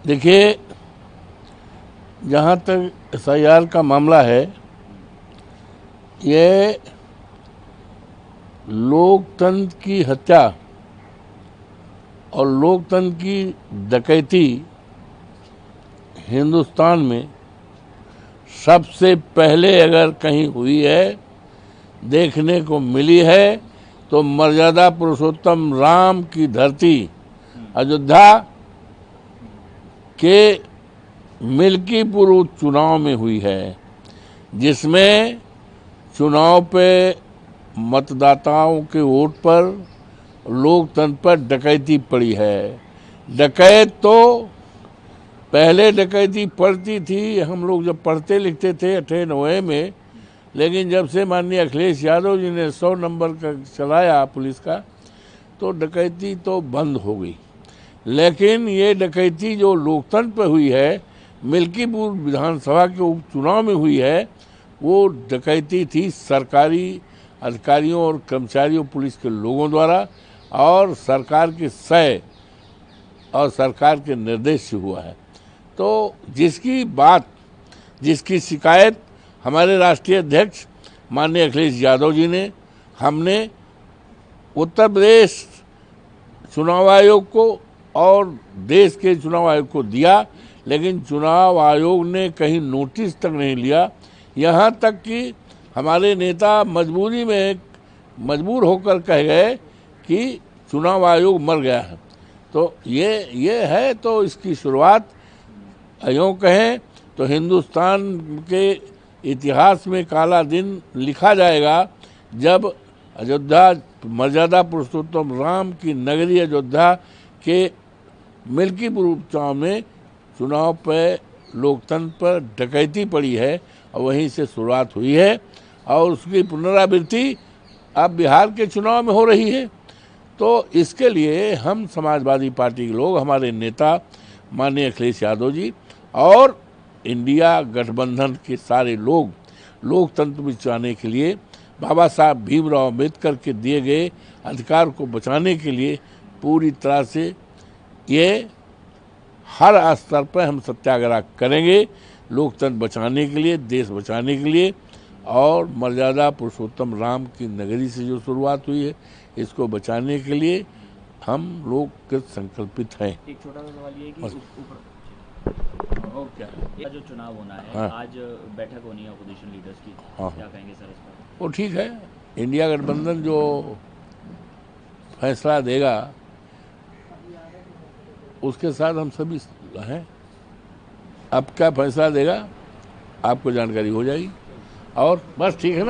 देखिए, जहाँ तक एसआईआर का मामला है, ये लोकतंत्र की हत्या और लोकतंत्र की डकैती हिंदुस्तान में सबसे पहले अगर कहीं हुई है, देखने को मिली है, तो मर्यादा पुरुषोत्तम राम की धरती अयोध्या के मिल्कीपुर चुनाव में हुई है, जिसमें चुनाव पे मतदाताओं के वोट पर लोकतंत्र पर डकैती पड़ी है। डकैत तो पहले डकैती पड़ती थी, हम लोग जब पढ़ते लिखते थे 98 में, लेकिन जब से माननीय अखिलेश यादव जी ने 100 नंबर का चलाया पुलिस का, तो डकैती तो बंद हो गई। लेकिन ये डकैती जो लोकतंत्र पर हुई है, मिल्कीपुर विधानसभा के उपचुनाव में हुई है, वो डकैती थी सरकारी अधिकारियों और कर्मचारियों पुलिस के लोगों द्वारा और सरकार के सय और सरकार के निर्देश से हुआ है। तो जिसकी शिकायत हमारे राष्ट्रीय अध्यक्ष माननीय अखिलेश यादव जी ने, हमने उत्तर प्रदेश चुनाव आयोग को और देश के चुनाव आयोग को दिया, लेकिन चुनाव आयोग ने कहीं नोटिस तक नहीं लिया। यहाँ तक कि हमारे नेता मजबूर होकर कह गए कि चुनाव आयोग मर गया है। तो ये है, तो इसकी शुरुआत यूँ कहें तो हिंदुस्तान के इतिहास में काला दिन लिखा जाएगा, जब अयोध्या मर्यादा पुरुषोत्तम राम की नगरी अयोध्या के मिल्कीपुर उपचुनाव में चुनाव पर लोकतंत्र पर डकैती पड़ी है और वहीं से शुरुआत हुई है और उसकी पुनरावृत्ति अब बिहार के चुनाव में हो रही है। तो इसके लिए हम समाजवादी पार्टी के लोग, हमारे नेता माननीय अखिलेश यादव जी और इंडिया गठबंधन के सारे लोग लोकतंत्र बचाने के लिए, बाबा साहब भीमराव अम्बेडकर के दिए गए अधिकार को बचाने के लिए पूरी तरह से ये हर स्तर पर हम सत्याग्रह करेंगे, लोकतंत्र बचाने के लिए, देश बचाने के लिए। और मर्यादा पुरुषोत्तम राम की नगरी से जो शुरुआत हुई है, इसको बचाने के लिए हम लोग कृत संकल्पित हैं। एक छोटा सा सवाल ये है कि क्या जो चुनाव होना है, हाँ। आज बैठक होनी है अपोजिशन लीडर्स की, हाँ। क्या कहेंगे सर इस पर? वो ठीक है, इंडिया गठबंधन जो फैसला देगा उसके साथ हम सभी हैं। अब क्या फैसला देगा आपको जानकारी हो जाएगी, और बस ठीक है ना।